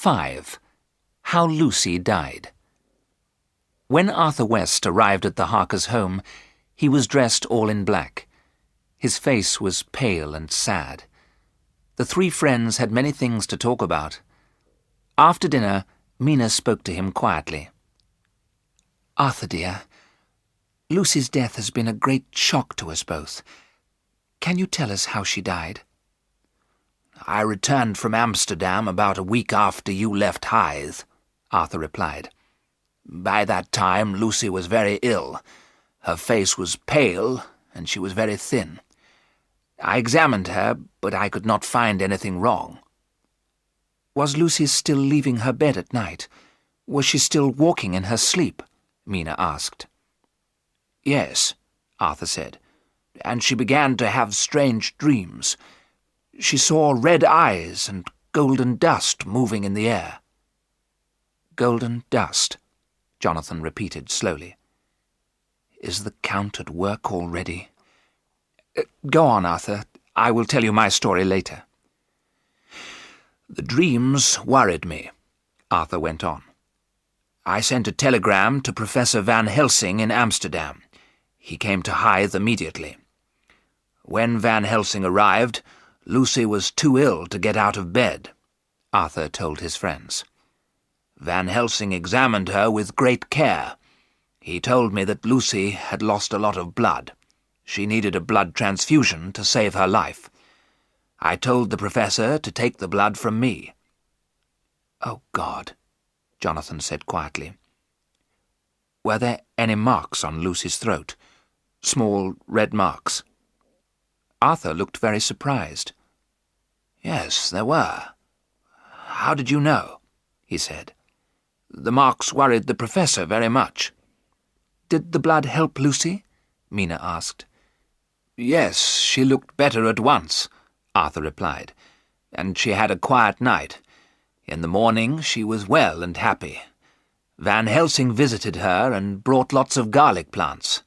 5. How Lucy Died. When Arthur West arrived at the Harkers' home, he was dressed all in black. His face was pale and sad. The three friends had many things to talk about. After dinner, Mina spoke to him quietly. "Arthur, dear, Lucy's death has been a great shock to us both. Can you tell us how she died?" "I returned from Amsterdam about a week after you left Hythe," Arthur replied. "By that time Lucy was very ill. Her face was pale, and she was very thin. I examined her, but I could not find anything wrong." "Was Lucy still leaving her bed at night? Was she still walking in her sleep?" Mina asked. "Yes," Arthur said, "and she began to have strange dreams. She saw red eyes and golden dust moving in the air." "Golden dust," Jonathan repeated slowly. "Is the Count at work already? Go on, Arthur. I will tell you my story later." "The dreams worried me," Arthur went on. "I sent a telegram to Professor Van Helsing in Amsterdam. He came to Hythe immediately. When Van Helsing arrived, Lucy was too ill to get out of bed," Arthur told his friends. "Van Helsing examined her with great care. He told me that Lucy had lost a lot of blood. She needed a blood transfusion to save her life. I told the professor to take the blood from me." "Oh, God," Jonathan said quietly. "Were there any marks on Lucy's throat? Small red marks?" Arthur looked very surprised. "Yes, there were. How did you know?" he said. "The marks worried the professor very much." "Did the blood help Lucy?" Mina asked. "Yes, she looked better at once," Arthur replied, "and she had a quiet night. In the morning she was well and happy. Van Helsing visited her and brought lots of garlic plants."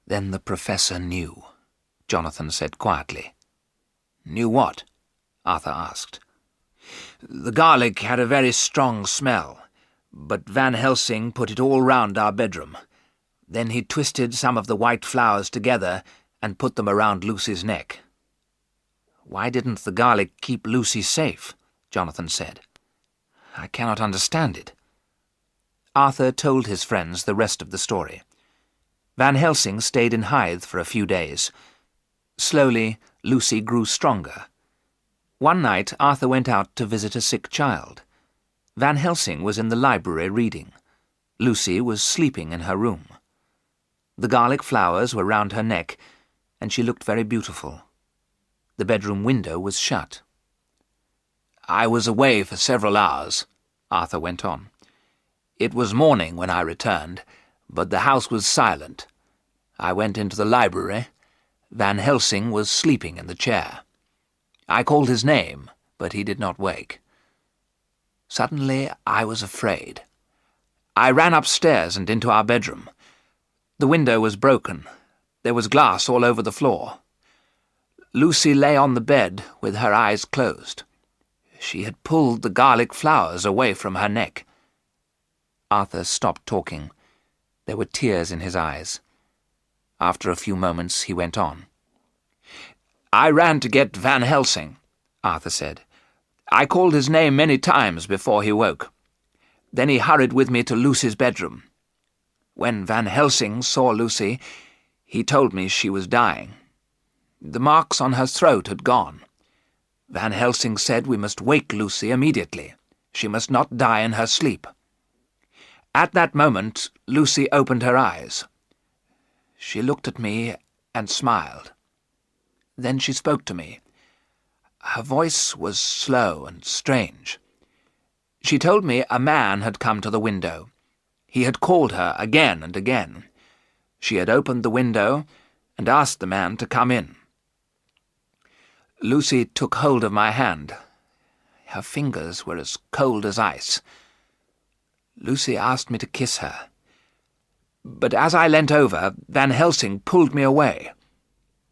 "Then the professor knew," Jonathan said quietly. "Knew what?" Arthur asked. "The garlic had a very strong smell, but Van Helsing put it all round our bedroom. Then he twisted some of the white flowers together and put them around Lucy's neck." "Why didn't the garlic keep Lucy safe?" Jonathan said. "I cannot understand it." Arthur told his friends the rest of the story. Van Helsing stayed in Hythe for a few days. Slowly, Lucy grew stronger. One night, Arthur went out to visit a sick child. Van Helsing was in the library reading. Lucy was sleeping in her room. The garlic flowers were round her neck, and she looked very beautiful. The bedroom window was shut. "I was away for several hours," Arthur went on. "It was morning when I returned, but the house was silent. I went into the library. Van Helsing was sleeping in the chair. I called his name, but he did not wake. Suddenly I was afraid. I ran upstairs and into our bedroom. The window was broken. There was glass all over the floor. Lucy lay on the bed with her eyes closed. She had pulled the garlic flowers away from her neck." Arthur stopped talking. There were tears in his eyes. After a few moments he went on. "I ran to get Van Helsing," Arthur said. "I called his name many times before he woke. Then he hurried with me to Lucy's bedroom. When Van Helsing saw Lucy, he told me she was dying. The marks on her throat had gone. Van Helsing said we must wake Lucy immediately. She must not die in her sleep. At that moment, Lucy opened her eyes. She looked at me and smiled. Then she spoke to me. Her voice was slow and strange. She told me a man had come to the window. He had called her again and again. She had opened the window and asked the man to come in. Lucy took hold of my hand. Her fingers were as cold as ice. Lucy asked me to kiss her. But as I leant over, Van Helsing pulled me away.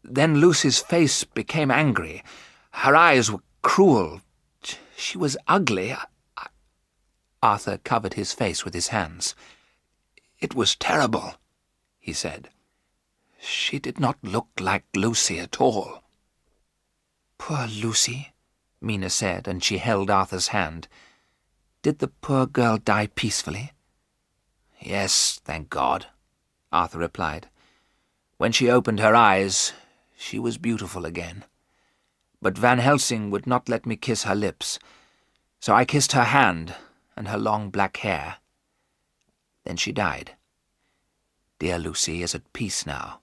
Then Lucy's face became angry. Her eyes were cruel. She was ugly. Arthur covered his face with his hands. "It was terrible," he said. "She did not look like Lucy at all." "Poor Lucy," Mina said, and she held Arthur's hand. "Did the poor girl die peacefully?" "Yes, thank God," Arthur replied. "When she opened her eyes, she was beautiful again. But Van Helsing would not let me kiss her lips, so I kissed her hand and her long black hair. Then she died. Dear Lucy is at peace now."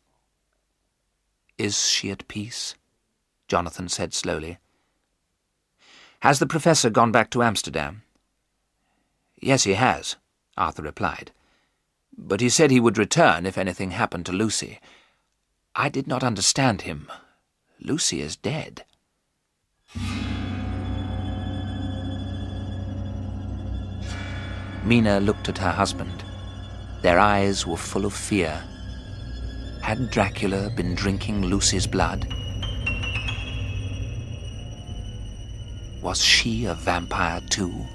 "Is she at peace?" Jonathan said slowly. "Has the professor gone back to Amsterdam?" "Yes, he has," Arthur replied. "But he said he would return if anything happened to Lucy. I did not understand him. Lucy is dead." Mina looked at her husband. Their eyes were full of fear. Had Dracula been drinking Lucy's blood? Was she a vampire too?